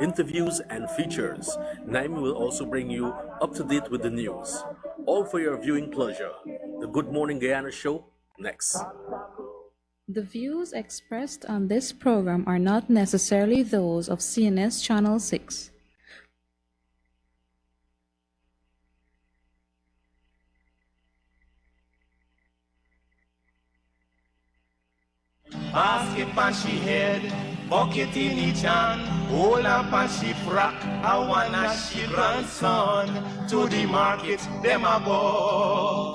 interviews, and features. Naimi will also bring you up to date with the news. All for your viewing pleasure. The Good Morning Guyana show next. The views expressed on this program are not necessarily those of CNS Channel 6. Basket pan she head, bucket in each hand, hold up and she frack, I wanna she grandson, to the market, them a go.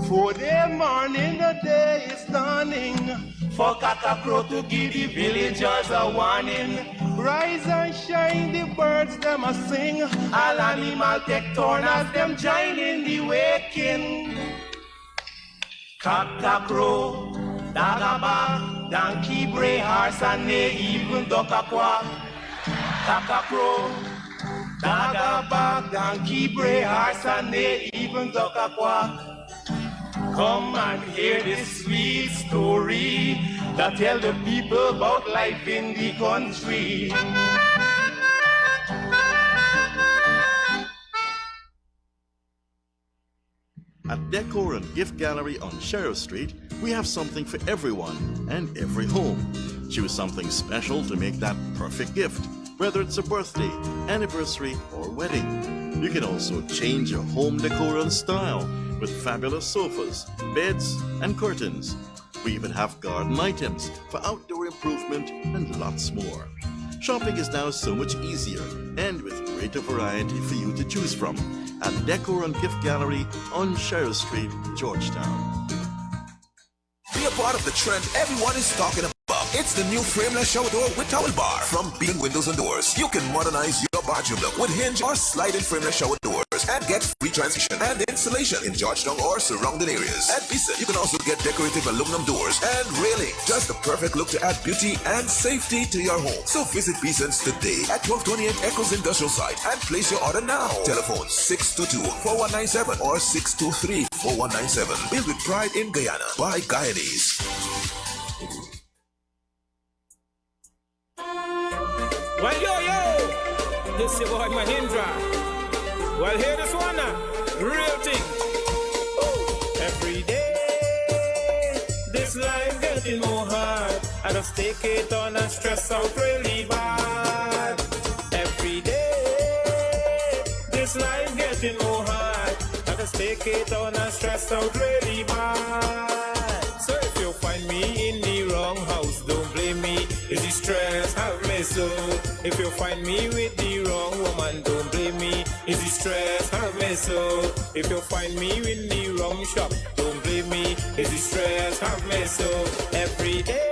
For the morning, the day is dawning, for Kakakro to give the villagers a warning. Rise and shine, the birds, them a sing, all animal take turn as them join in the waking. Kakakro, Dagaba, donkey, bray, horse, and they even duck a quack. Kakakro, Dagaba, donkey, bray, horse, and they even duck a quack. Come and hear this sweet story that tell the people about life in the country. At Decor and Gift Gallery on Sheriff Street, we have something for everyone and every home. Choose something special to make that perfect gift, whether it's a birthday, anniversary, or wedding. You can also change your home decor and style with fabulous sofas, beds, and curtains. We even have garden items for outdoor improvement and lots more. Shopping is now so much easier and with greater variety for you to choose from at Decor and Gift Gallery on Sheriff Street, Georgetown. Be a part of the trend everyone is talking about. It's the new frameless shower door with towel bar from Beacon Windows and Doors. You can modernize your bathroom look with hinge or sliding frameless shower doors and get free transmission and installation in Georgetown or surrounding areas. At Beeson, you can also get decorative aluminum doors and railing. Just the perfect look to add beauty and safety to your home. So visit Beeson's today at 1228 Echoes Industrial Site and place your order now. Telephone 622-4197 or 623-4197. Built with pride in Guyana by Guyanese. Well, yo, this is boy Mahindra. Well, hear this one now, real thing. Ooh. Every day, this life getting more hard. I just take it on and stress out really bad. Every day, this life getting more hard. I just take it on and stress out really bad. So if you find me in the wrong house, don't blame me. Is the stress have me so? If you find me with the wrong woman, don't blame me. Is the stress have me so? If you find me in the wrong shop, don't blame me. Is the stress have me so? Every day,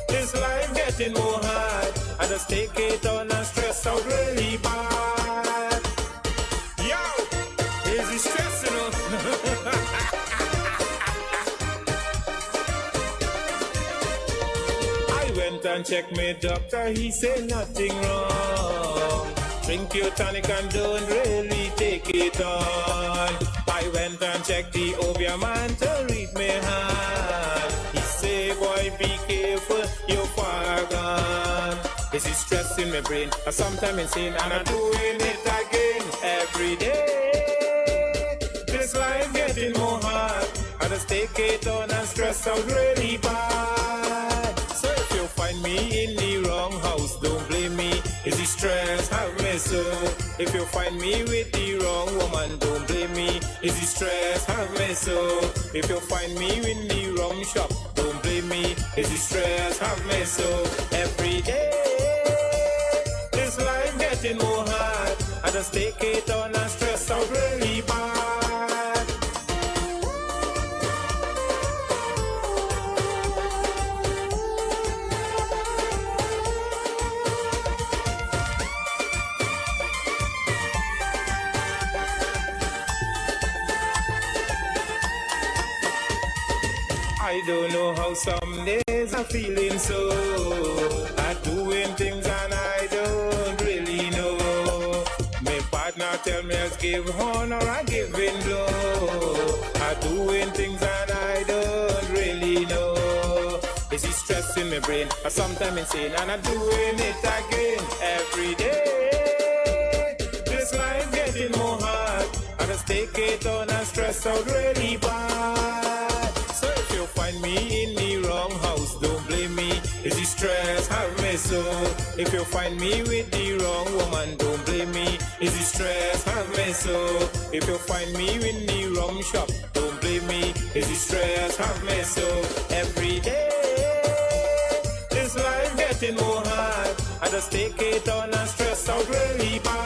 this life getting more hard. I just take it on and stress out really bad. Yo, is the stress, you know? And check me doctor, he said nothing wrong. Drink your tonic and don't really take it on. I went and checked the opium man to read me hand. He say, boy, be careful, you're far gone. This is stress in my brain, I sometimes insane, and I'm doing it again every day. This life getting more hard. I just take it on and stress out really bad. Find me in the wrong house, don't blame me. Is the stress have me so? If you find me with the wrong woman, don't blame me. Is the stress have me so? If you find me in the wrong shop, don't blame me. Is the stress have me so? Every day, this life getting more hard. I just take it on and stress out really bad. I don't know how some days I'm feeling so. I'm doing things and I don't really know. My partner tell me I give honor, I give in blow. I'm doing things and I don't really know. Is it stress in my brain? I sometimes insane and I'm doing it again out really bad. So if you find me in the wrong house, don't blame me. Is the stress have me so? If you find me with the wrong woman, don't blame me. Is the stress have me so? If you find me in the rum shop, don't blame me. Is the stress have me so? Every day, this life getting more hard. I just take it on and stress out really bad.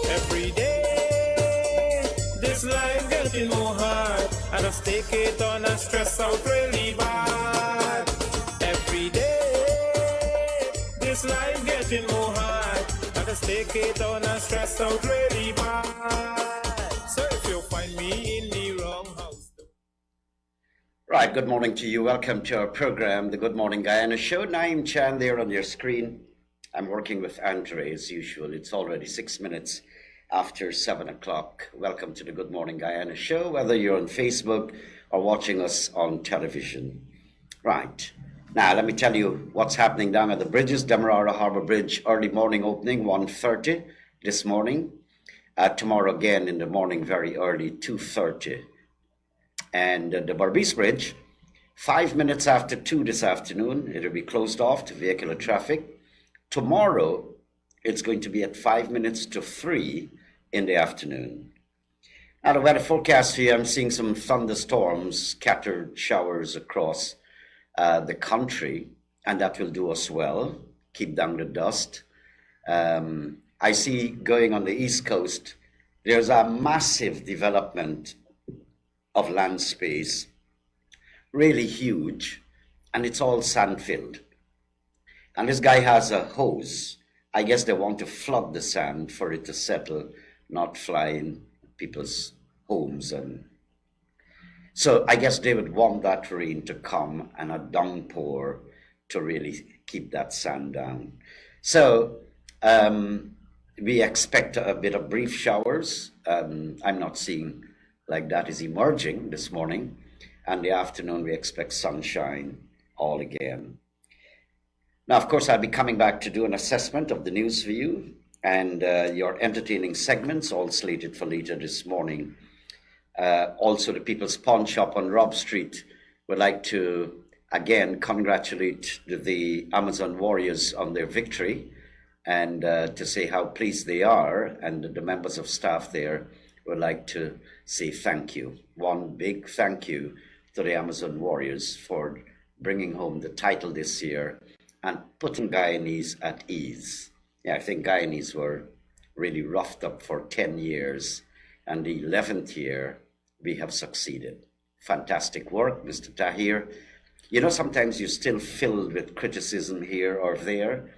Every day, this life getting more hard. I just take it on and stress out really bad. Every day, this life getting more hard. I just take it on and stress out really bad. So if you find me in the wrong house. Right, good morning to you. Welcome to our program, the Good Morning Guyana Show. Naeem Chan there on your screen. I'm working with Andre as usual. It's already 6 minutes after 7 o'clock. Welcome to the Good Morning Guyana Show, whether you're on Facebook or watching us on television. Right, now let me tell you what's happening down at the bridges. Demerara Harbour Bridge, early morning opening, 1:30 this morning. Tomorrow again in the morning, very early, 2:30. And the Berbice Bridge, 5 minutes after 2 this afternoon, it'll be closed off to vehicular traffic. Tomorrow, it's going to be at 5 minutes to 3 in the afternoon. Now, the weather forecast here, I'm seeing some thunderstorms, scattered showers across the country, and that will do us well, keep down the dust. I see going on the East Coast, there's a massive development of land space, really huge, and it's all sand-filled. And this guy has a hose. I guess they want to flood the sand for it to settle, not fly in people's homes. And so I guess they would want that rain to come and a downpour to really keep that sand down. So we expect a bit of brief showers. I'm not seeing like that is emerging this morning. And the afternoon we expect sunshine all again. Now, of course, I'll be coming back to do an assessment of the news for you and your entertaining segments, all slated for later this morning. Also, the People's Pawn Shop on Robb Street would like to, again, congratulate the Amazon Warriors on their victory and to say how pleased they are. And the members of staff there would like to say thank you. One big thank you to the Amazon Warriors for bringing home the title this year and putting Guyanese at ease. Yeah, I think Guyanese were really roughed up for 10 years, and the 11th year we have succeeded. Fantastic work, Mr. Tahir. You know, sometimes you're still filled with criticism here or there.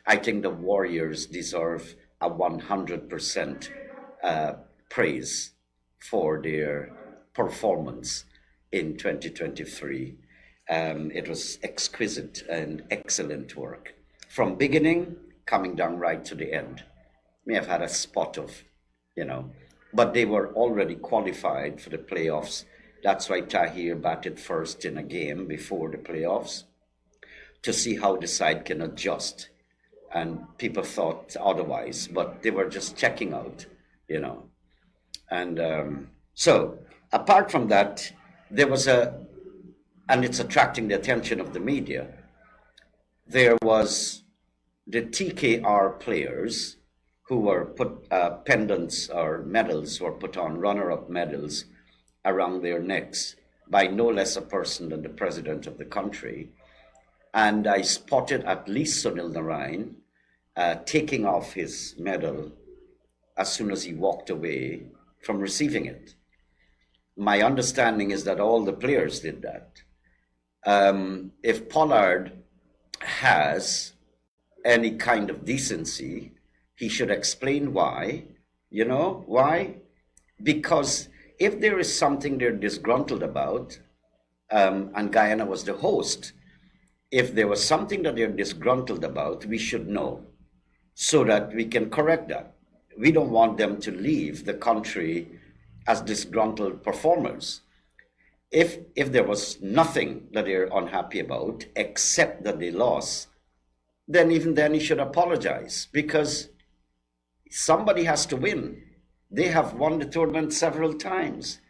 I think the Warriors deserve a 100% praise for their performance in 2023. It was exquisite and excellent work. From beginning, coming down right to the end. May have had a spot of, but they were already qualified for the playoffs. That's why Tahir batted first in a game before the playoffs to see how the side can adjust. And people thought otherwise, but they were just checking out, And so apart from that, there was and it's attracting the attention of the media, there was the TKR players who were put pendants or medals were put on, runner-up medals around their necks by no less a person than the president of the country. And I spotted at least Sunil Narayan taking off his medal as soon as he walked away from receiving it. My understanding is that all the players did that. If Pollard has any kind of decency, he should explain why. You know why? Because if there is something they're disgruntled about, and Guyana was the host, if there was something that they're disgruntled about, we should know so that we can correct that. We don't want them to leave the country as disgruntled performers. If there was nothing that they're unhappy about except that they lost, then even then he should apologize, because somebody has to win. They have won the tournament several times.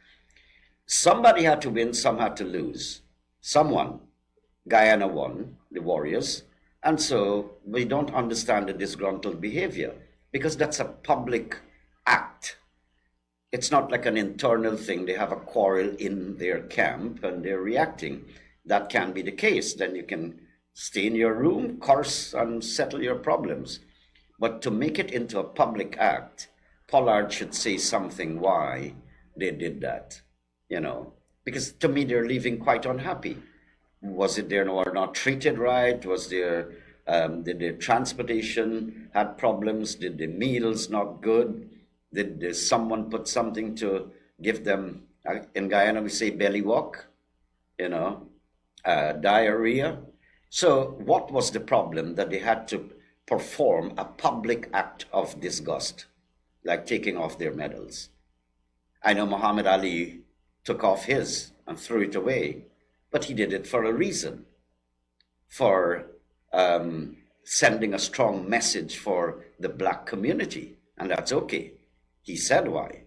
Somebody had to win, some had to lose. Someone. Guyana won, the Warriors, and so we don't understand the disgruntled behavior, because that's a public act. It's not like an internal thing. They have a quarrel in their camp and they're reacting. That can be the case. Then you can stay in your room, curse, and settle your problems. But to make it into a public act, Pollard should say something why they did that, because to me they're leaving quite unhappy. Was it they were not treated right? Was there, did the transportation had problems? Did the meals not good? Did someone put something to give them, in Guyana we say belly walk, diarrhea? So what was the problem that they had to perform a public act of disgust, like taking off their medals? I know Muhammad Ali took off his and threw it away, but he did it for a reason, for sending a strong message for the black community, and that's okay. He said why.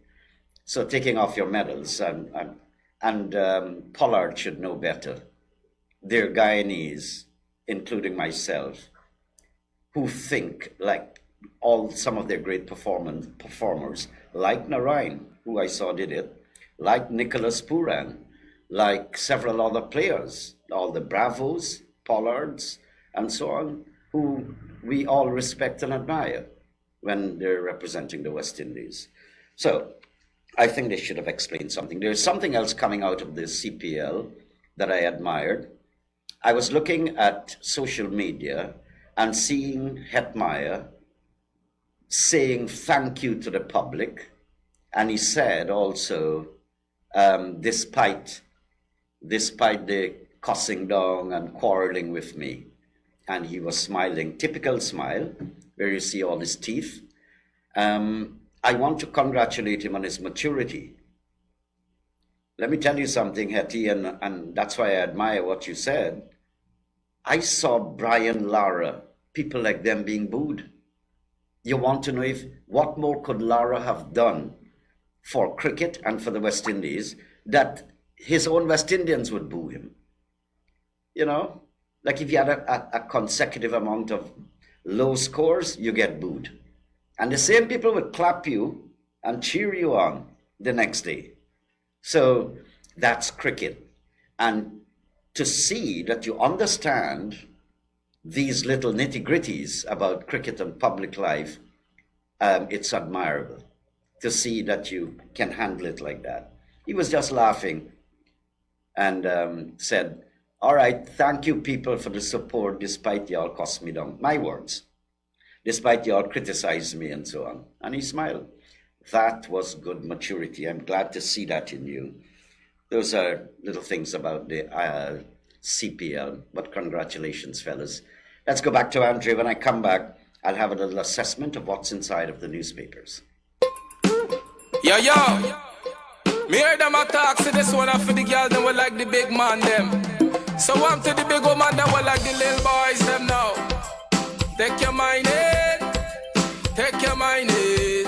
So taking off your medals, and Pollard should know better. They're Guyanese, including myself, who think like some of their great performers, like Narayan, who I saw did it, like Nicholas Puran, like several other players, all the Bravos, Pollards, and so on, who we all respect and admire when they're representing the West Indies. So I think they should have explained something. There's something else coming out of the CPL that I admired. I was looking at social media and seeing Hetmeyer saying thank you to the public. And he said also, despite the cussing down and quarreling with me, and he was smiling, typical smile, where you see all his teeth. I want to congratulate him on his maturity. Let me tell you something, Hetty, and that's why I admire what you said. I saw Brian Lara, people like them being booed. You want to know what more could Lara have done for cricket and for the West Indies that his own West Indians would boo him? Like if you had a consecutive amount of low scores, you get booed. And the same people would clap you and cheer you on the next day. So that's cricket. And to see that you understand these little nitty-gritties about cricket and public life, it's admirable to see that you can handle it like that. He was just laughing and said, all right, thank you people for the support despite y'all cost me down. My words. Despite y'all criticize me and so on. And he smiled. That was good maturity. I'm glad to see that in you. Those are little things about the CPL, but congratulations, fellas. Let's go back to Andre. When I come back, I'll have a little assessment of what's inside of the newspapers. Yo, me heard them attack, so this one for the girls, them will like the big man, them. So I'm to the big woman, that will like the little boys, them now. Take your mind in, take your mind in.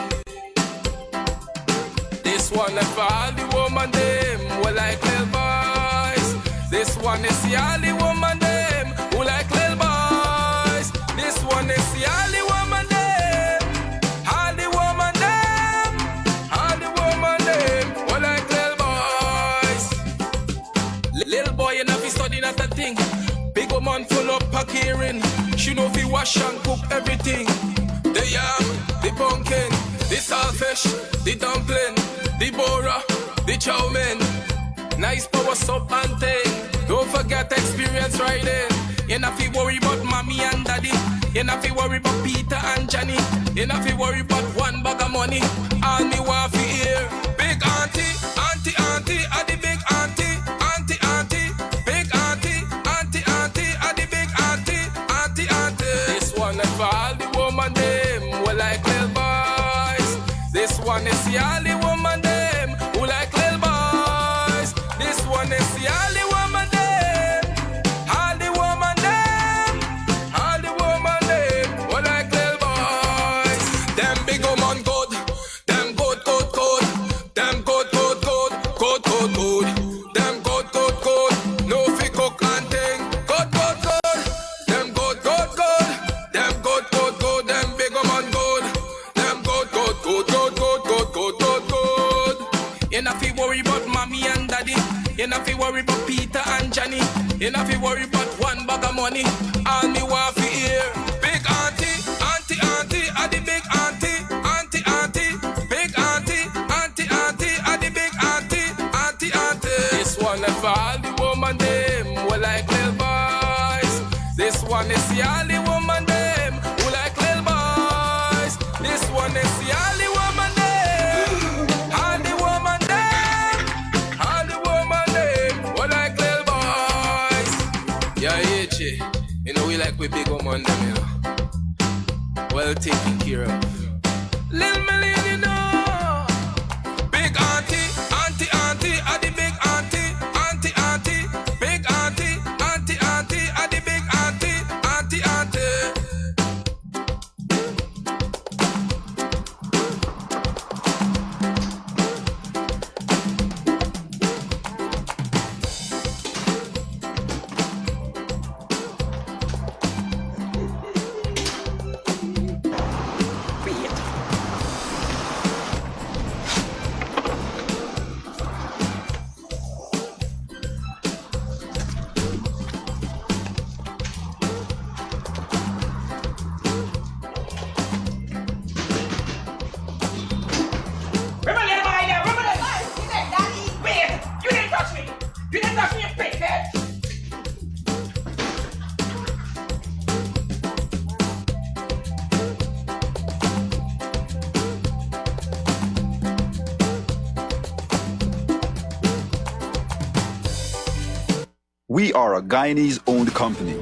This one is for all the woman, them, will like little boys. This one is the only woman, them, who like little boys. This one is the only woman, them, all the woman, them, all the woman, them, who like little boys. Little boy, you know, he studying at the thing. Big woman full up packering. She know if he wash and cook everything. The yam, the pumpkin, the saltfish, the dumpling, the bora, the chow mein. Nice power soap and thing. Don't forget experience riding. You not fi worry about mommy and daddy. You not fi worry about Peter and Johnny. You not fi worry about one bag of money. All me want fi hear. Big auntie, auntie, auntie, are the big auntie, auntie, auntie. one is the only woman them who like little boys. This one is the only woman them, all the woman them, all the woman them who like little boys. Them big woman good, them good, good, good, them good, good, good, good, good, good, them good, good, good. No fi cook and thing, good, good, good, them good, good, good, them good, good, good, them big woman good, them good, good, good, good, good, good, good, good, good. You not fi worry about mommy and daddy. You not fi worry about Peter and Johnny. You not fi worry about one bag of money. All me want fi hear big auntie, auntie, auntie, a the big auntie, auntie, auntie, big auntie, auntie, auntie, a the big auntie, auntie, auntie. This one is for all the woman them who like little boys. This one is the only woman them who like little boys. This one is the only woman them, all the woman them, all the woman them who like little boys. Yeah, H, you know we like we big woman them, you know. Well taken care of. Little million, you know. Big auntie, auntie, auntie, a the big auntie, auntie, auntie, big auntie, auntie, auntie, a the big auntie, auntie, auntie. We are a Guyanese-owned company,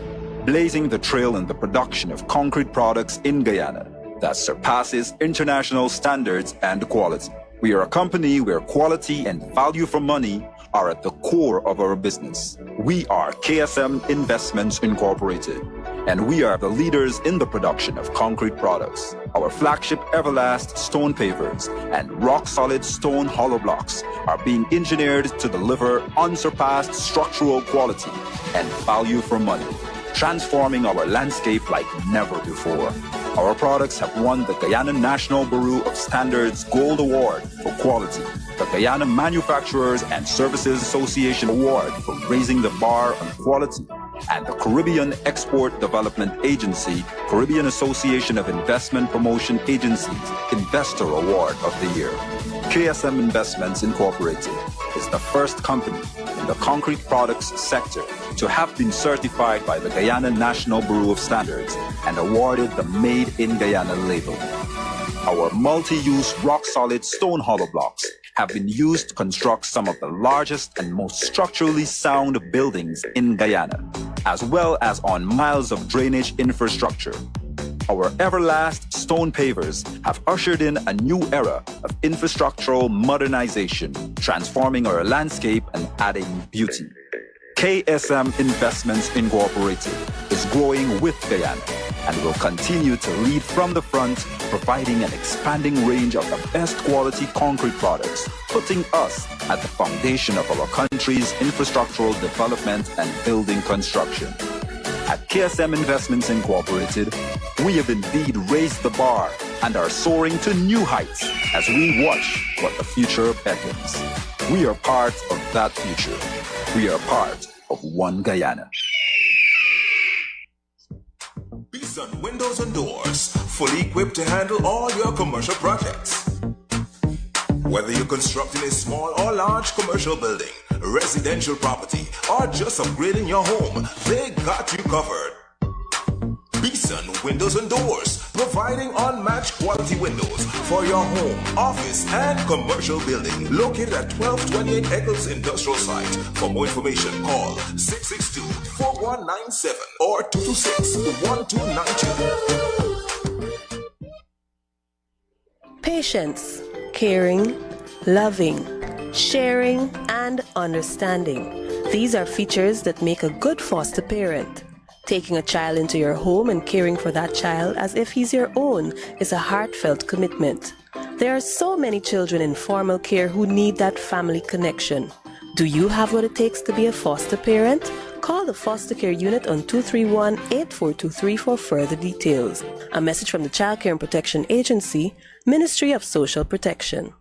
blazing the trail in the production of concrete products in Guyana that surpasses international standards and quality. We are a company where quality and value for money are at the core of our business. We are KSM Investments Incorporated, and we are the leaders in the production of concrete products. Our flagship Everlast stone pavers and rock-solid stone hollow blocks are being engineered to deliver unsurpassed structural quality and value for money, transforming our landscape like never before. Our products have won the Guyana National Bureau of Standards Gold Award for quality, the Guyana Manufacturers and Services Association Award for raising the bar on quality, and the Caribbean Export Development Agency, Caribbean Association of Investment Promotion Agencies Investor Award of the Year. KSM Investments Incorporated is the first company in the concrete products sector to have been certified by the Guyana National Bureau of Standards and awarded the Made in Guyana label. Our multi-use rock-solid stone hollow blocks have been used to construct some of the largest and most structurally sound buildings in Guyana, as well as on miles of drainage infrastructure. Our Everlast stone pavers have ushered in a new era of infrastructural modernization, transforming our landscape and adding beauty. KSM Investments Incorporated is growing with Guyana and will continue to lead from the front, providing an expanding range of the best quality concrete products, putting us at the foundation of our country's infrastructural development and building construction. At KSM Investments Incorporated, we have indeed raised the bar and are soaring to new heights as we watch what the future beckons. We are part of that future. We are part of One Guyana. Beeson Windows and Doors, fully equipped to handle all your commercial projects. Whether you're constructing a small or large commercial building, residential property, or just upgrading your home, they got you covered. Beeson Windows and Doors, providing unmatched quality windows for your home, office, and commercial building. Located at 1228 Eccles Industrial Site. For more information, call 662-4197 or 226-1292. Patience. caring, loving, sharing, and understanding. These are features that make a good foster parent. Taking a child into your home and caring for that child as if he's your own is a heartfelt commitment. There are so many children in formal care who need that family connection. Do you have what it takes to be a foster parent? Call the Foster Care Unit on 231-8423 for further details. A message from the Child Care and Protection Agency, Ministry of Social Protection.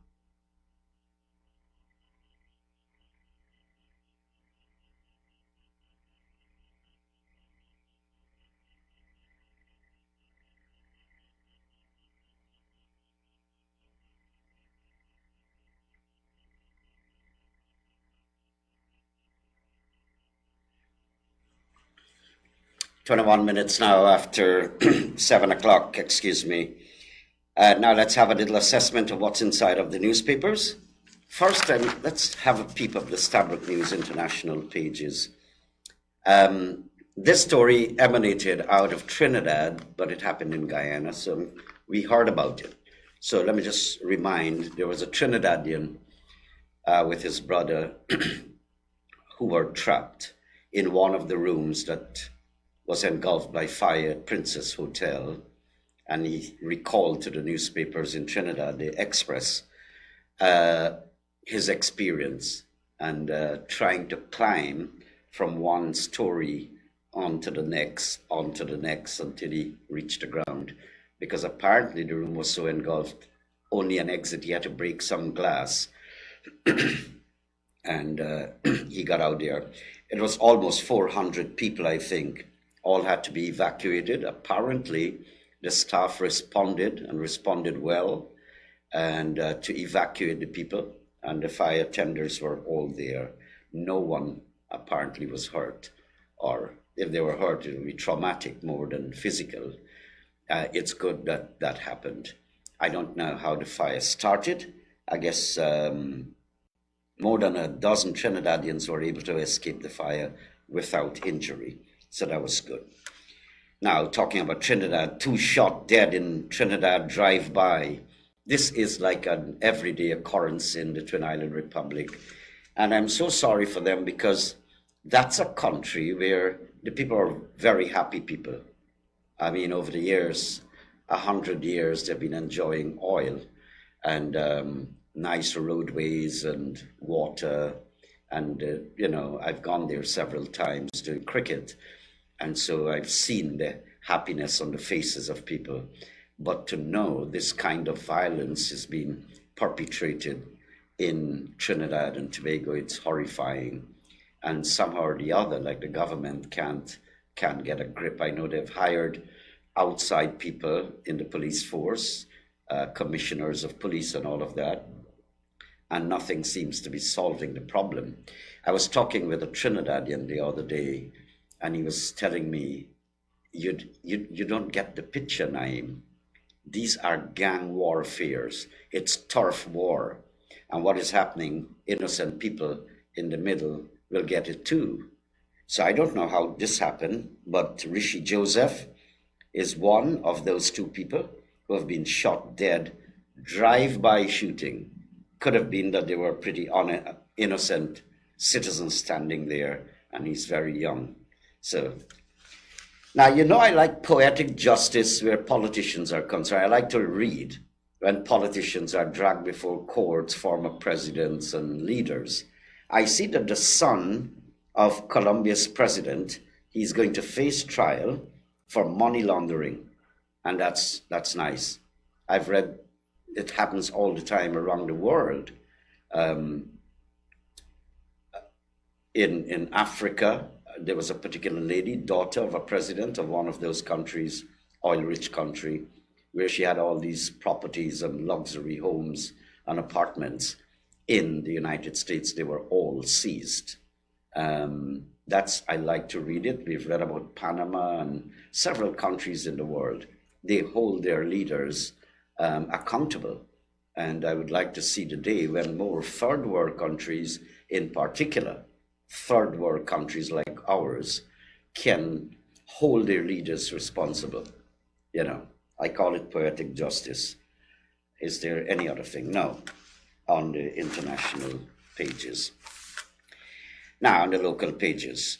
"21 minutes now after 7 o'clock, excuse me. Now let's have a little assessment of what's inside of the newspapers. First, let's have a peep of the Stabroek News International pages. This story emanated out of Trinidad, but it happened in Guyana, so we heard about it. So let me just remind, there was a Trinidadian with his brother who were trapped in one of the rooms that was engulfed by fire at Princess Hotel, and he recalled to the newspapers in Trinidad, the Express, his experience and trying to climb from one story onto the next until he reached the ground, because apparently the room was so engulfed, only an exit, he had to break some glass, and he got out there. It was almost 400 people, I think, all had to be evacuated. Apparently, the staff responded well, and to evacuate the people, and the fire tenders were all there. No one apparently was hurt, or if they were hurt, it would be traumatic more than physical. It's good that that happened. I don't know how the fire started. I guess more than a dozen Trinidadians were able to escape the fire without injury. So that was good. Now, talking about Trinidad, 2 shot dead in Trinidad drive-by. This is like an everyday occurrence in the Twin Island Republic. And I'm so sorry for them, because that's a country where the people are very happy people. I mean, over the years, 100 years, they've been enjoying oil and nice roadways and water. And, I've gone there several times doing cricket. And so I've seen the happiness on the faces of people. But to know this kind of violence is being perpetrated in Trinidad and Tobago, it's horrifying. And somehow or the other, like the government can't get a grip. I know they've hired outside people in the police force, commissioners of police and all of that, and nothing seems to be solving the problem. I was talking with a Trinidadian the other day, and he was telling me, you don't get the picture, Naeem. These are gang warfares. It's turf war. And what is happening, innocent people in the middle will get it too. So I don't know how this happened, but Rishi Joseph is one of those 2 people who have been shot dead, drive-by shooting. Could have been that they were pretty innocent citizens standing there, and he's very young. So now, I like poetic justice where politicians are concerned. I like to read when politicians are dragged before courts, former presidents and leaders. I see that the son of Colombia's president, he's going to face trial for money laundering. And that's nice. I've read it happens all the time around the world. In Africa, there was a particular lady, daughter of a president of one of those countries, oil-rich country, where she had all these properties and luxury homes and apartments in the United States. They were all seized. I like to read it. We've read about Panama and several countries in the world. They hold their leaders accountable. And I would like to see the day when more third world countries, in particular, third world countries like ours, can hold their leaders responsible. I call it poetic justice. Is there any other thing? No, on the international pages. Now, on the local pages,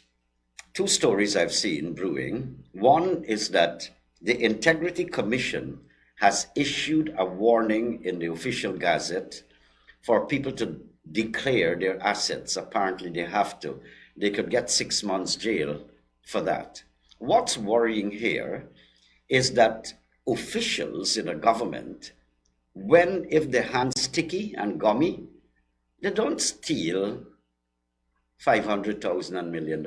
two stories I've seen brewing. One is that the Integrity Commission has issued a warning in the official gazette for people to declare their assets. Apparently they have to. They could get 6 months jail for that. What's worrying here is that officials in a government, if their hands sticky and gummy, they don't steal $500,000 and $1 million.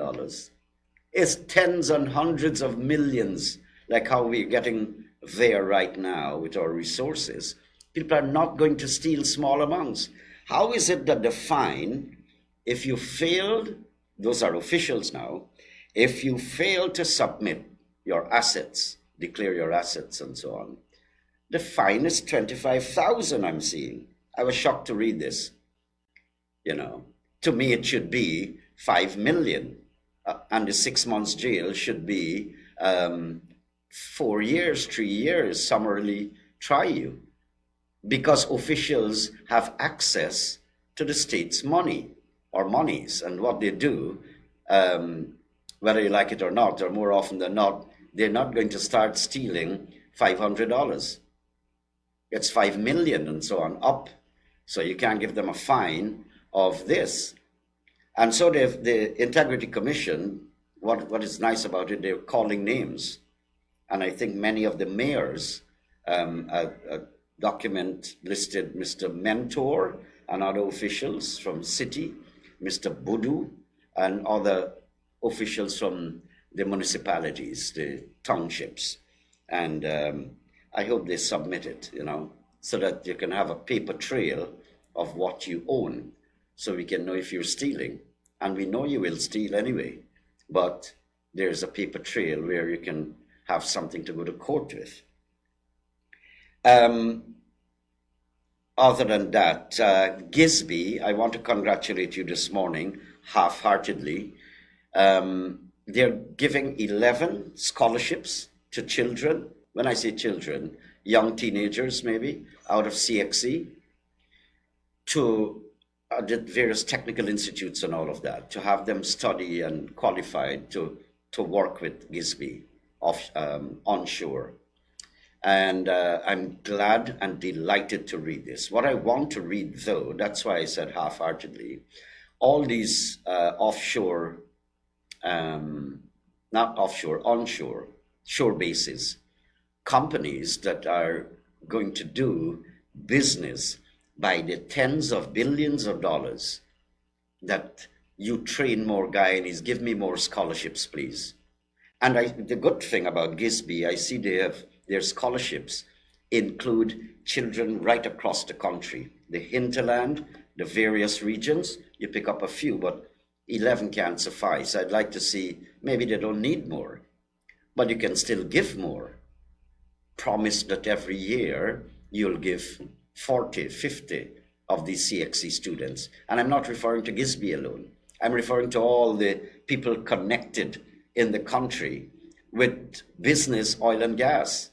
It's tens and hundreds of millions, like how we're getting there right now with our resources. People are not going to steal small amounts. How is it that the fine, if you failed, those are officials now, if you fail to submit your assets, declare your assets and so on, the fine is $25,000 I'm seeing. I was shocked to read this. To me it should be $5 million, and the 6 months jail should be 4 years, 3 years, summarily try you, because officials have access to the state's money or monies, and what they do, whether you like it or not, or more often than not, they're not going to start stealing $500. It's 5 million and so on up. So you can't give them a fine of this. And so the Integrity Commission, what is nice about it, they're calling names. And I think many of the mayors, a document listed Mr. Mentor and other officials from city, Mr. Budu, and other officials from the municipalities, the townships. And I hope they submit it, so that you can have a paper trail of what you own, so we can know if you're stealing. And we know you will steal anyway, but there's a paper trail where you can have something to go to court with. Other than that, Gisby, I want to congratulate you this morning, half-heartedly. They're giving 11 scholarships to children. When I say children, young teenagers maybe, out of CXC, to the various technical institutes and all of that, to have them study and qualified to work with Gisby onshore. And I'm glad and delighted to read this. What I want to read, though, that's why I said half-heartedly, all these offshore, not offshore, onshore, shore bases, companies that are going to do business by the tens of billions of dollars, that you train more Guyanese, give me more scholarships, please. And the good thing about Gisby, I see their scholarships include children right across the country, the hinterland, the various regions. You pick up a few, but 11 can't suffice. I'd like to see, maybe they don't need more, but you can still give more. Promise that every year you'll give 40, 50 of these CXC students. And I'm not referring to Gisby alone. I'm referring to all the people connected in the country with business, oil and gas,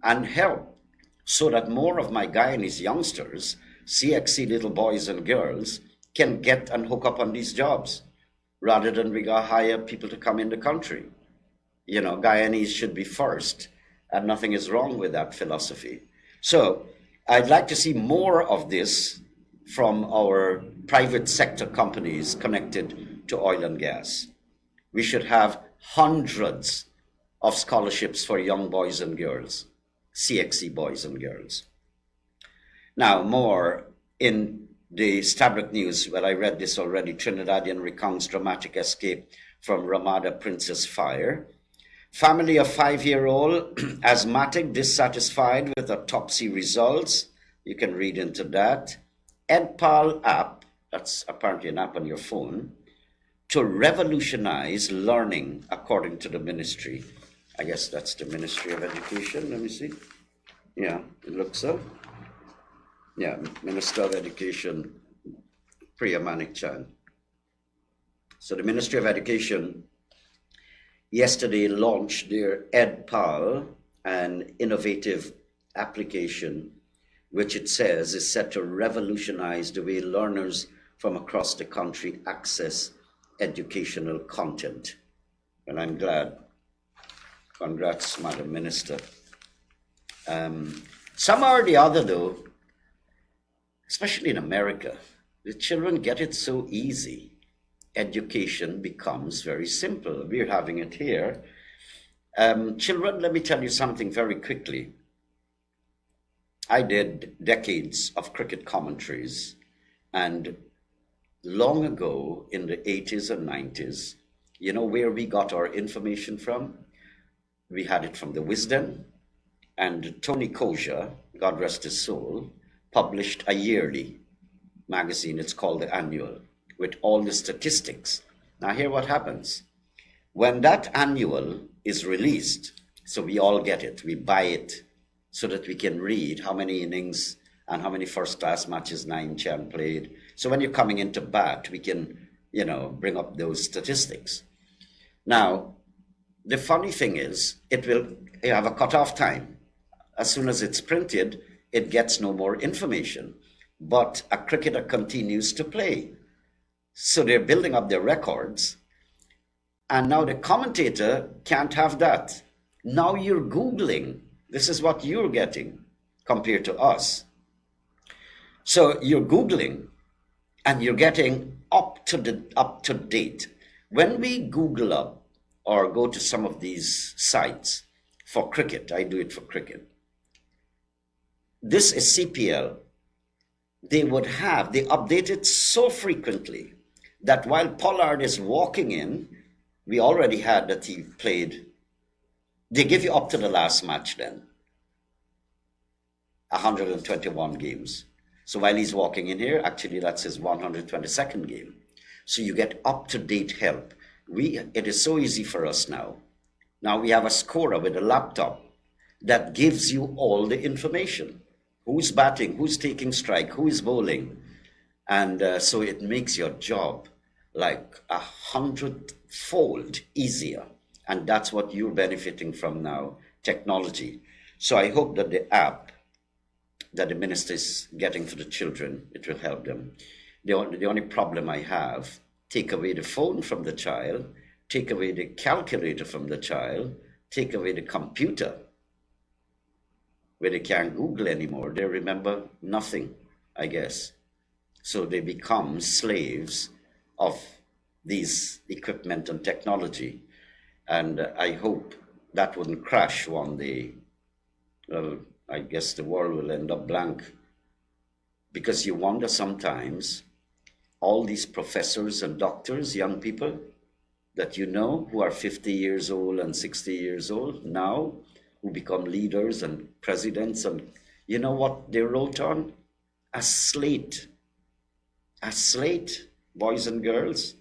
and help so that more of my Guyanese youngsters, CXC little boys and girls, can get and hook up on these jobs rather than we go hire people to come in the country. Guyanese should be first, and nothing is wrong with that philosophy. So I'd like to see more of this from our private sector companies connected to oil and gas. We should have hundreds of scholarships for young boys and girls, CXC boys and girls. Now, more in the Stabroek News, where I read this already, Trinidadian recounts dramatic escape from Ramada Princess fire. Family of 5-year-old asthmatic dissatisfied with autopsy results. You can read into that. EdPal app, that's apparently an app on your phone, to revolutionize learning according to the ministry. I guess that's the Ministry of Education. Let me see. Yeah, it looks so. Yeah, Minister of Education, Priya Manik-Chan. So the Ministry of Education yesterday launched their EdPal, an innovative application which it says is set to revolutionize the way learners from across the country access educational content. And I'm glad. Congrats, Madam Minister. Somehow or the other, though, especially in America, the children get it so easy. Education becomes very simple. We're having it here. Children, let me tell you something very quickly. I did decades of cricket commentaries, and long ago in the 80s and 90s, you know where we got our information from? We had it from the Wisden, and Tony Koja, God rest his soul, published a yearly magazine. It's called The Annual, with all the statistics. Now hear what happens. When that annual is released, so we all get it, we buy it, so that we can read how many innings and how many first-class matches Naim Chan played. So when you're coming into bat, we can, bring up those statistics. Now, the funny thing is, you have a cutoff time. As soon as it's printed, it gets no more information. But a cricketer continues to play. So they're building up their records. And now the commentator can't have that. Now you're Googling. This is what you're getting compared to us. So you're Googling and you're getting up to date. When we Google up or go to some of these sites for cricket, I do it for cricket. This is CPL. They update it so frequently that while Pollard is walking in, we already had that he played. They give you up to the last match then. 121 games. So while he's walking in here, actually that's his 122nd game. So you get up-to-date help. It is so easy for us now. Now we have a scorer with a laptop that gives you all the information. Who's batting, who's taking strike, who is bowling. And so it makes your job like 100-fold easier. And that's what you're benefiting from now, technology. So I hope that the app that the minister is getting for the children, it will help them. The only problem I have, take away the phone from the child, take away the calculator from the child, take away the computer, where they can't Google anymore. They remember nothing, I guess. So they become slaves of these equipment and technology. And I hope that wouldn't crash one day. Well, I guess the world will end up blank. Because you wonder sometimes, all these professors and doctors, young people that you know who are 50 years old and 60 years old now, who become leaders and presidents, and you know what they wrote on? A slate. A slate, boys and girls.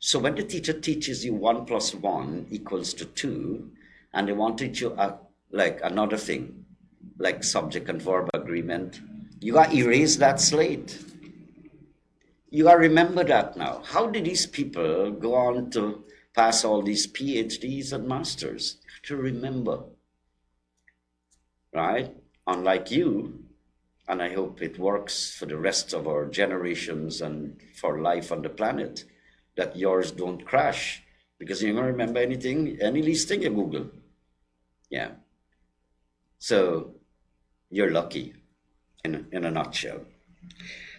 So when the teacher teaches you 1 + 1 = 2, and they want to teach you like another thing, like subject and verb agreement, you got to erase that slate. You got to remember that now. How did these people go on to pass all these PhDs and masters? To remember, right? Unlike you, and I hope it works for the rest of our generations and for life on the planet, that yours don't crash, because you don't remember anything, any least thing you Google. Yeah. So you're lucky, in a nutshell.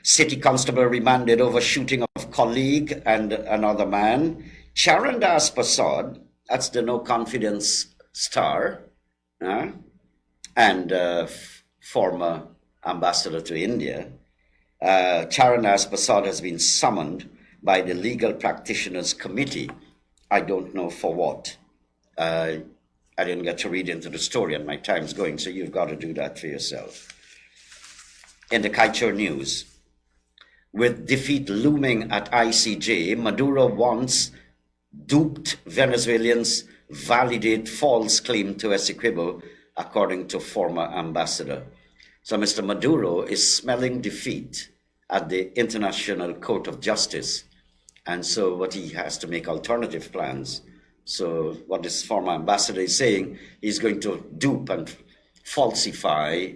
City constable remanded over shooting of colleague and another man. Charan Das Prasad, that's the no confidence star, and former ambassador to India. Charan Das Prasad has been summoned by the Legal Practitioners Committee. I don't know for what. I didn't get to read into the story and my time's going, so you've got to do that for yourself. In the Kaichur News, with defeat looming at ICJ, Maduro wants duped Venezuelans validate false claim to Essequibo, according to former ambassador. So Mr. Maduro is smelling defeat at the International Court of Justice. And so what he has to make alternative plans. So what this former ambassador is saying, he's going to dupe and falsify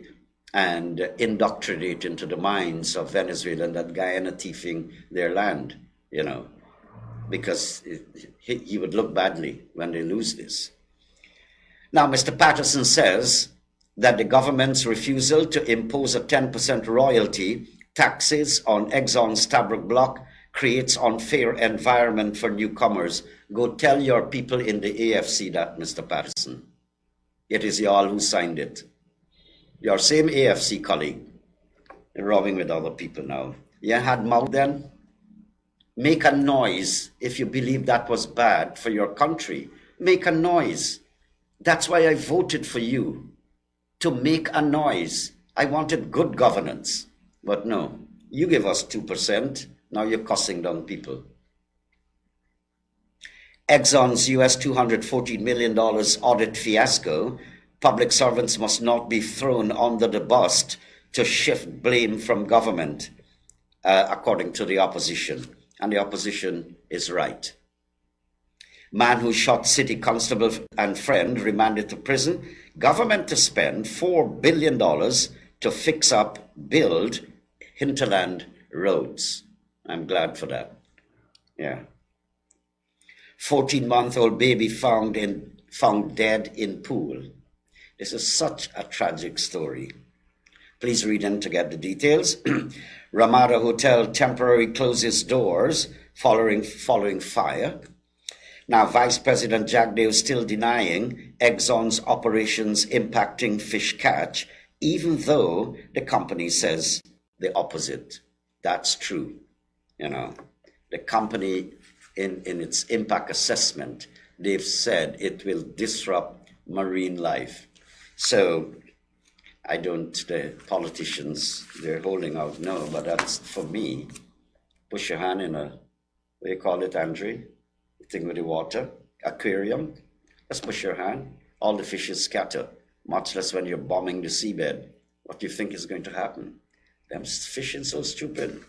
and indoctrinate into the minds of Venezuela that Guyana thieving their land, because he would look badly when they lose this. Now, Mr. Patterson says that the government's refusal to impose a 10% royalty taxes on Exxon's Stabroek block creates unfair environment for newcomers. Go tell your people in the AFC that, Mr. Patterson. It is y'all who signed it. Your same AFC colleague, robbing with other people now. You had mouth then? Make a noise if you believe that was bad for your country. Make a noise. That's why I voted for you, to make a noise. I wanted good governance. But no, you give us 2%. Now you're cussing down people. Exxon's US $214 million audit fiasco. Public servants must not be thrown under the bus to shift blame from government, according to the opposition. And the opposition is right. Man who shot city constable and friend remanded to prison. Government to spend $4 billion to fix up, build hinterland roads. I'm glad for that. Yeah. 14-month-old baby found dead in pool. This is such a tragic story. Please read in to get the details. Ramada Hotel temporarily closes doors following fire. Now, Vice President Jagdeo is still denying Exxon's operations impacting fish catch, even though the company says the opposite. That's true. The company in its impact assessment, they've said it will disrupt marine life. So the politicians, they're holding out no, but that's for me. Push your hand in what do you call it, Andre? The thing with the water, aquarium. Just push your hand. All the fishes scatter, much less when you're bombing the seabed. What do you think is going to happen? Them fish are so stupid.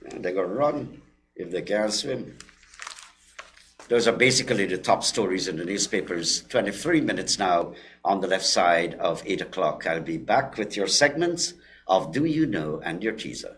They're going to run if they can't swim. Those are basically the top stories in the newspapers. 23 minutes now on the left side of 8 o'clock. I'll be back with your segments of Do You Know and your teaser.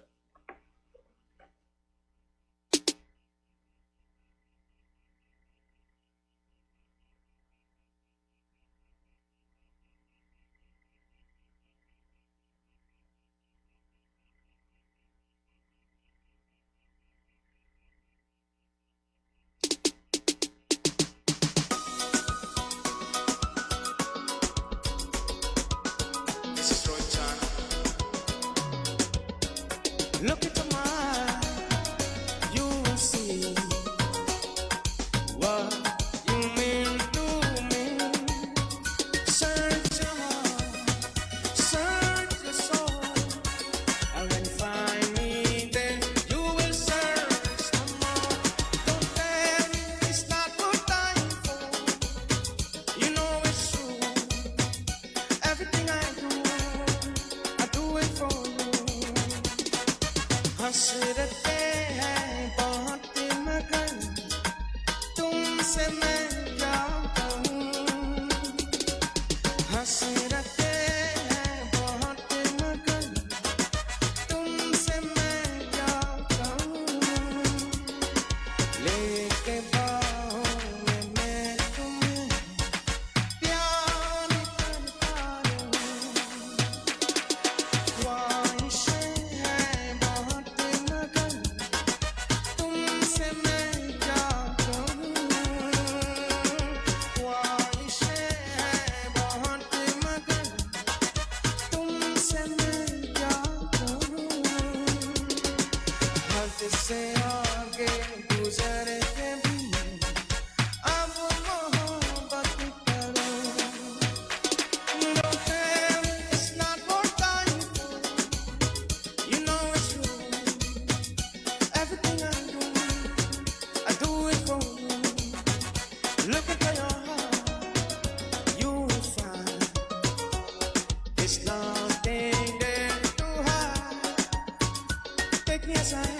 Look into my eyes, you will see what you mean to me. Search your heart, search your soul, and when you find me there, you will search some more. Don't tell me it's not what I'm for. You know it's true. Everything I do it for you. हंसते हैं बहुत मगर तुमसे मैं क्या कहूँ हंसते हैं बहुत मगर तुमसे मैं क्या कहूँ लेके बाहों में मैं तुम्हें प्यार करता रहूँ ख्वाहिशें से आगे गुजरे के भी अब मोहब्बत करो Don't care, it's not what I'm for. You know it's true. Everything I do it for you. Look into your heart, you will find it's nothing there to hide. Take me as I am.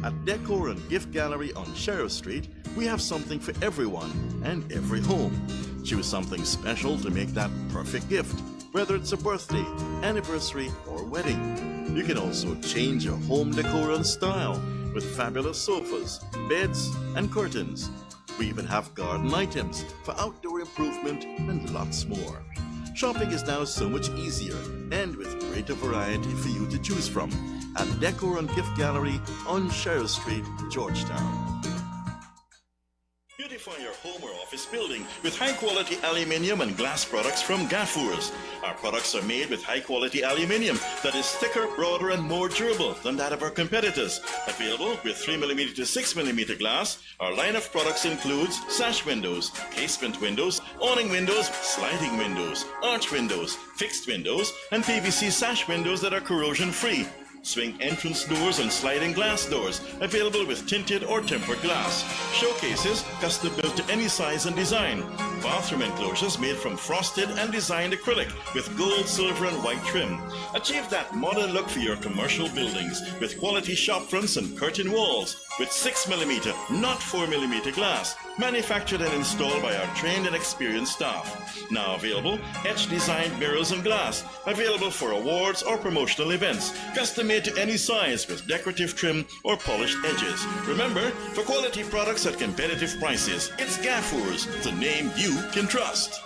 At Decor and Gift Gallery on Sheriff Street, we have something for everyone and every home. Choose something special to make that perfect gift, whether it's a birthday, anniversary, or wedding. You can also change your home decor and style with fabulous sofas, beds, and curtains. We even have garden items for outdoor improvement and lots more. Shopping is now so much easier and with greater variety for you to choose from at Decor and Gift Gallery on Sheriff Street, Georgetown. Beautify your home or office building with high-quality aluminium and glass products from Gafours. Our products are made with high-quality aluminium that is thicker, broader, and more durable than that of our competitors. Available with 3mm to 6mm glass, our line of products includes sash windows, casement windows, awning windows, sliding windows, arch windows, fixed windows, and PVC sash windows that are corrosion-free. Swing entrance doors and sliding glass doors, available with tinted or tempered glass. Showcases, custom built to any size and design. Bathroom enclosures made from frosted and designed acrylic with gold, silver, and white trim. Achieve that modern look for your commercial buildings with quality shop fronts and curtain walls with 6mm, not 4mm glass. Manufactured and installed by our trained and experienced staff. Now available, etched-designed mirrors and glass, available for awards or promotional events, custom made to any size with decorative trim or polished edges. Remember, for quality products at competitive prices, it's Gafours, the name you can trust.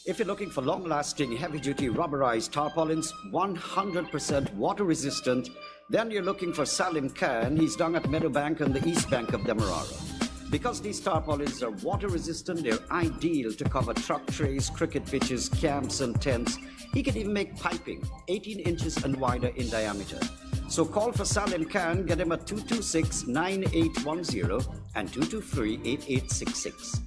If you're looking for long-lasting, heavy-duty rubberized tarpaulins, 100% water-resistant, then you're looking for Salim Khan. He's down at Meadowbank on the east bank of Demerara. Because these tarpaulins are water-resistant, they're ideal to cover truck trays, cricket pitches, camps, and tents. He can even make piping, 18 inches and wider in diameter. So call for Salim Khan, get him at 226-9810 and 223-8866.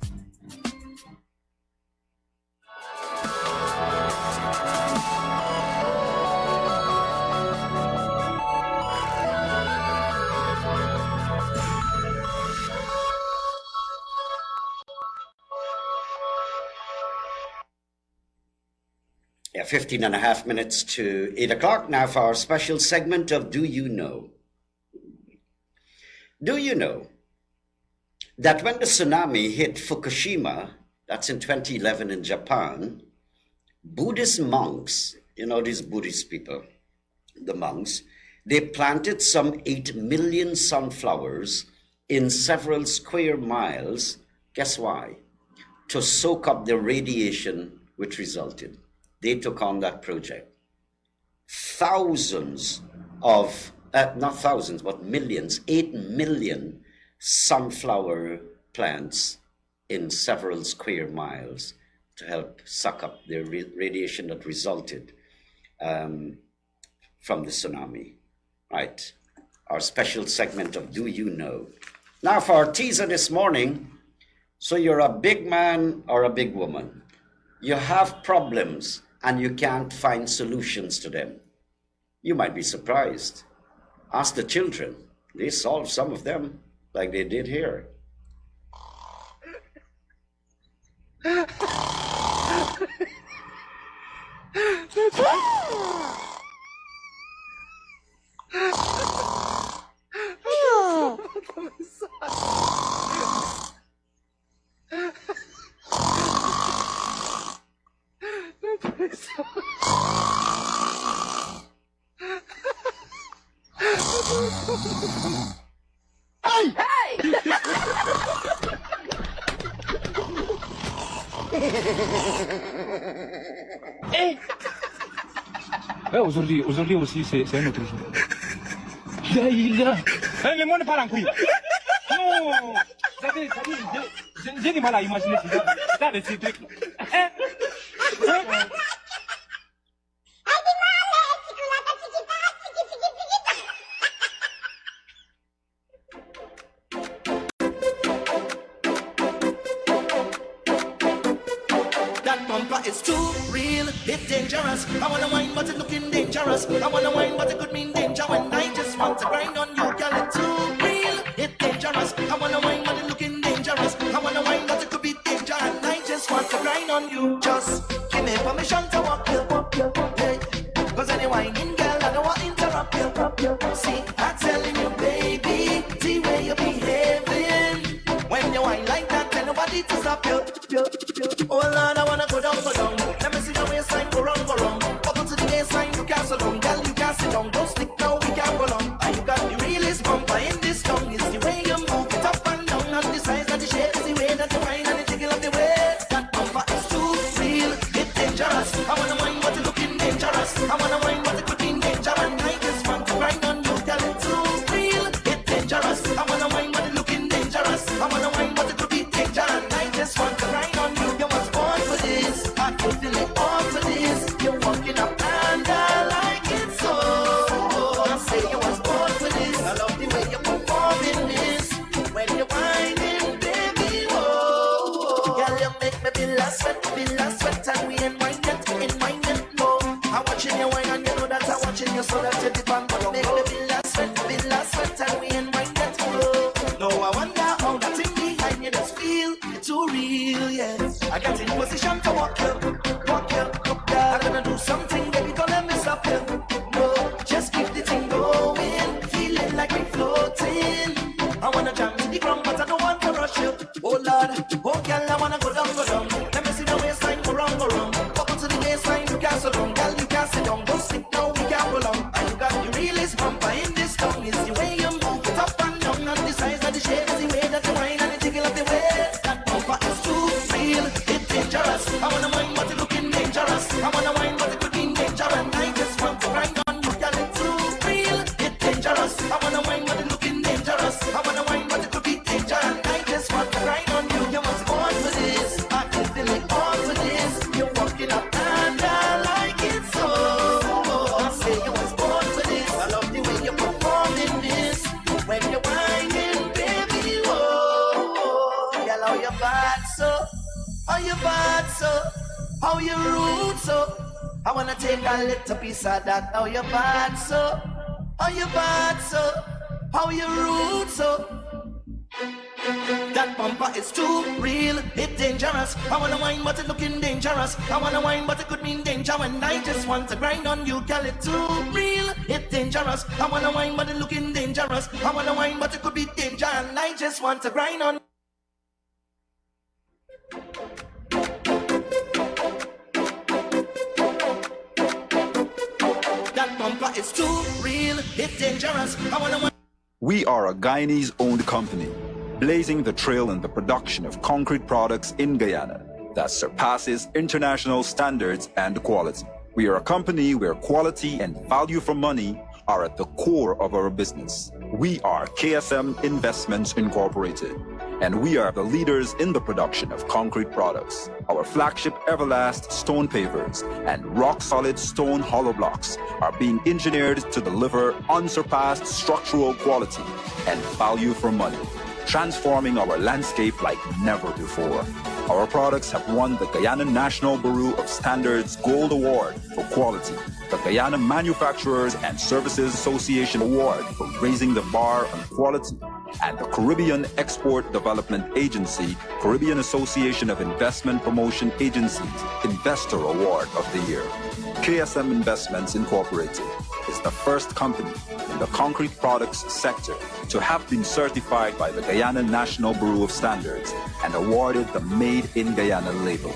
Yeah, 15 and a half minutes to 8 o'clock now for our special segment of Do You Know? Do you know that when the tsunami hit Fukushima, that's in 2011 in Japan, Buddhist monks, you know these Buddhist people, the monks, they planted some 8 million sunflowers in several square miles. Guess why? To soak up the radiation which resulted. They took on that project. Thousands of, not thousands, but millions, 8 million sunflower plants in several square miles to help suck up the radiation that resulted from the tsunami. Right, our special segment of Do You Know? Now for our teaser this morning, so you're a big man or a big woman. You have problems and you can't find solutions to them. You might be surprised. Ask the children. They solve some of them like they did here. Aujourd'hui aussi, c'est un autre jour. Le monde parle en couille. Non, j'ai du mal à imaginer ça de ces trucs. It's too real, it's dangerous. I wanna wine, but it's looking dangerous. I wanna wine, but it could mean danger when I just want to grind on you, girl. It's too real, it's dangerous. I wanna wine, but it's looking dangerous. I wanna wine, but it could be danger, and I just want to grind on you. Just give me permission to walk you, hey. Cause any whining girl, I don't want interrupt. See, I'm telling you, baby, the way you're behaving. When you whine like that, tell nobody to stop you. Oh Lord, I wanna go down. Let me see the waistline go wrong. Bubble to the baseline, you can't so long. Girl, you can't sit down, don't stick now, we can't go long. And you got the realest bumper in this tongue. It's the way you move it up and down, and the size and the shape, it's the way that you whine and the jiggle of the way. That bumper is too real, it's dangerous. I wanna whine, but it's looking dangerous. I wanna whine, but it could be danger, and I just want to grind on you, girl, it's too real, it's dangerous. I wanna whine, but it's looking dangerous. I wanna whine, but it could be danger, and I just want to grind on you. You was born for this, I could feel it all for this. You're walking up and I like it so. I say you was born for this. I love the way you perform in this. When you're whining, baby, whoa. Girl, you make me feel a sweat, and we ain't whining, no. I'm watching you whine and you know that I'm watching you, so that you dip and go. Make me feel a sweat, and we ain't whining, no. No, I wonder how that thing behind you just feel. It's too real, yes. I got in position to walk you. I'm gonna do something, baby, don't let me stop you. No, just keep the thing going, feeling like we floating. I wanna jump to the ground, but I don't want to rush you. Oh Lord, oh girl, I wanna go down. Let me see the waistline go wrong. Bubble to the baseline, you can't so long. Girl, you can't sit down, don't stick now, we can't go long. And you got the realest bumper in this tongue. It's the way you move it up and down, and the size and the shape, is the way that you whine and the jiggle of the way. That bumper is too real, it's dangerous. I wanna whine, but it's looking dangerous. I wanna whine, but it could be danger, and I just want to grind on you, girl, it's too real, it's dangerous. I wanna whine, but it's looking dangerous. I wanna whine, but it could be danger, and I just want to grind on you. You was born for this, I can feel it all for this. You're walking up and I like it so. I say you was born for this. I love the way you perform in this. When you're whining, baby, whoa. Girl, how you bad so? How you bad so? How you rude so? I wanna take a little piece of that. How you bad so? How you bad so? How you rude so? That bumper is too real, it's dangerous. I wanna whine, but it's looking dangerous. I wanna whine, but it could mean danger, and I just want to grind on you, girl, it's too real, it's dangerous. I wanna whine, but it's looking dangerous. I wanna whine, but it could be danger, and I just want to grind on. That bumper is too real, it's dangerous. I wanna whine. We are a Guyanese-owned company, blazing the trail in the production of concrete products in Guyana that surpasses international standards and quality. We are a company where quality and value for money are at the core of our business. We are KSM Investments Incorporated, and we are the leaders in the production of concrete products. Our flagship Everlast stone pavers and rock-solid stone hollow blocks are being engineered to deliver unsurpassed structural quality and value for money, transforming our landscape like never before. Our products have won the Guyana National Bureau of Standards Gold Award for quality, the Guyana Manufacturers and Services Association Award for raising the bar on quality, and the Caribbean Export Development Agency, Caribbean Association of Investment Promotion Agencies Investor Award of the Year. KSM Investments Incorporated is the first company in the concrete products sector to have been certified by the Guyana National Bureau of Standards and awarded the Made in Guyana label.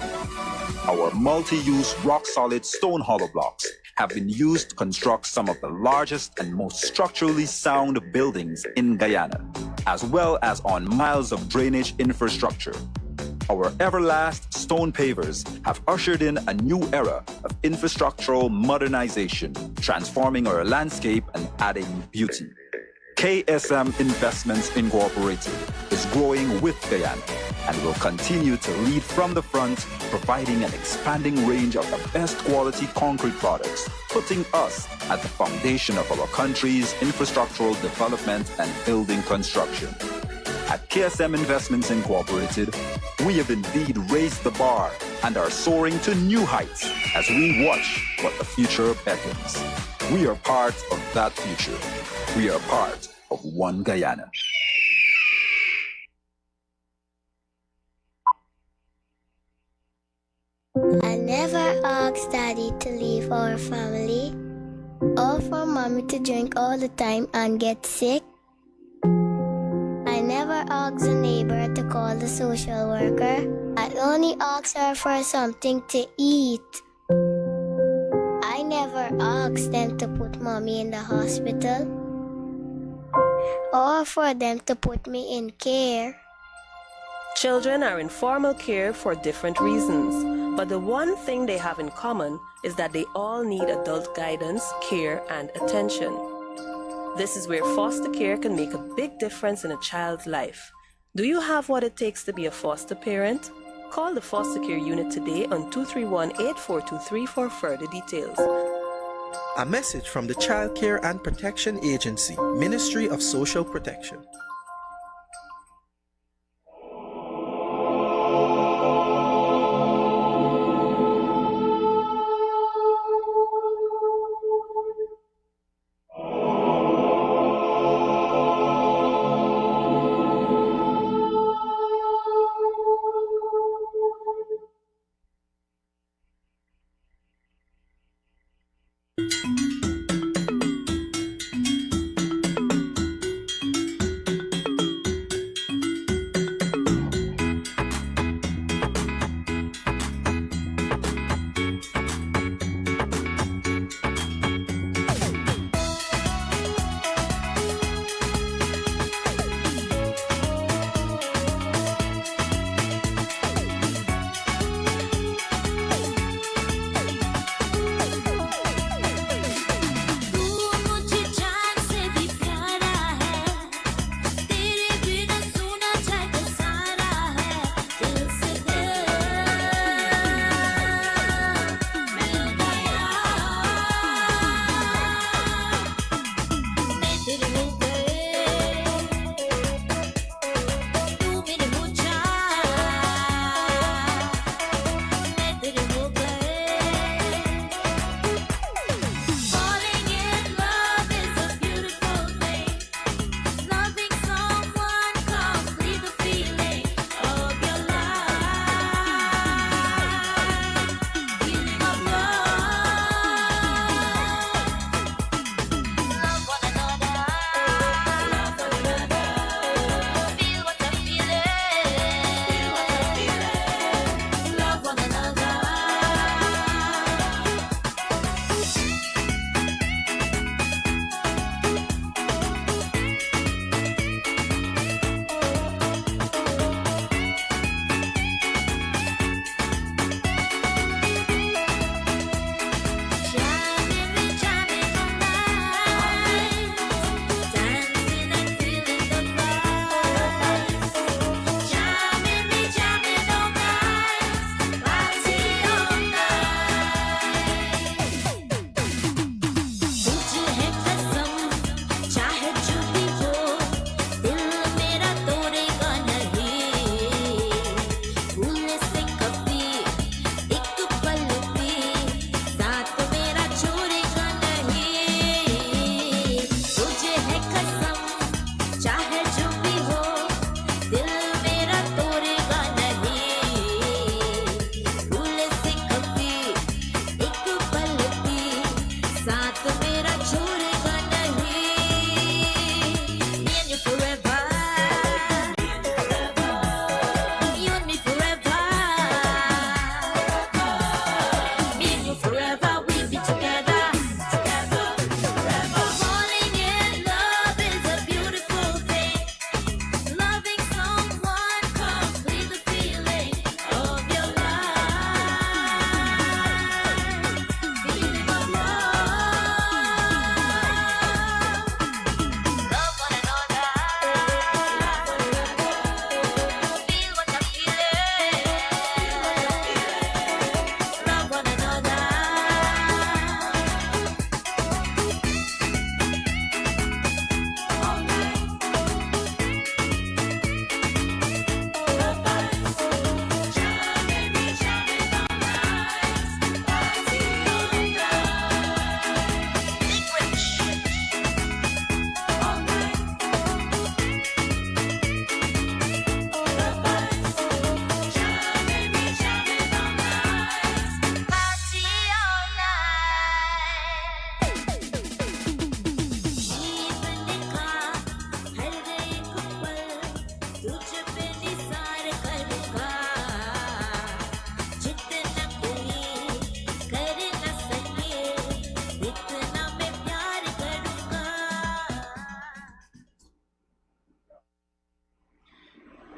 Our multi-use rock-solid stone hollow blocks have been used to construct some of the largest and most structurally sound buildings in Guyana, as well as on miles of drainage infrastructure. Our Everlast stone pavers have ushered in a new era of infrastructural modernization, transforming our landscape and adding beauty. KSM Investments Incorporated is growing with Guyana and will continue to lead from the front, providing an expanding range of the best quality concrete products, putting us at the foundation of our country's infrastructural development and building construction. At KSM Investments Incorporated, we have indeed raised the bar and are soaring to new heights as we watch what the future beckons. We are part of that future. We are part of One Guyana. I never asked Daddy to leave our family. or for mommy to drink all the time and get sick. I never asked the neighbor to call the social worker. I only asked her for something to eat. I never asked them to put mommy in the hospital or for them to put me in care. Children are in formal care for different reasons, but the one thing they have in common is that they all need adult guidance, care, and attention. This is where foster care can make a big difference in a child's life. Do you have what it takes to be a foster parent? Call the foster care unit today on 231-8423 for further details. A message from the Child Care and Protection Agency, Ministry of Social Protection.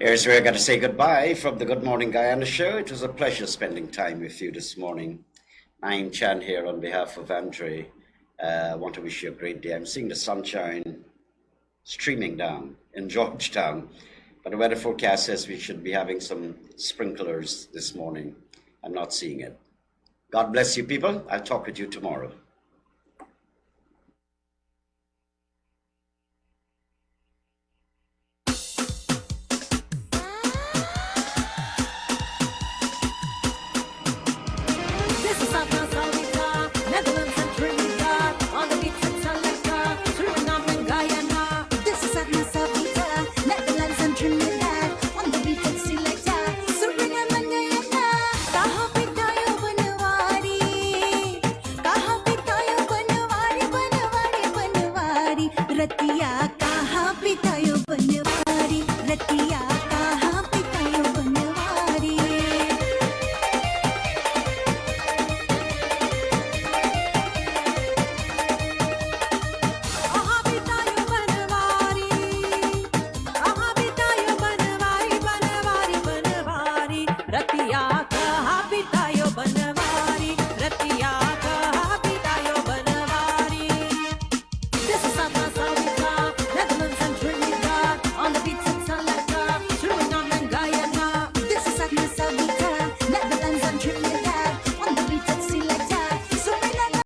Here's where I got to say goodbye from the Good Morning Guyana show. It was a pleasure spending time with you this morning. I'm Chan here on behalf of Andre. I want to wish you a great day. I'm seeing the sunshine streaming down in Georgetown, but the weather forecast says we should be having some sprinklers this morning. I'm not seeing it. God bless you, people. I'll talk with you tomorrow.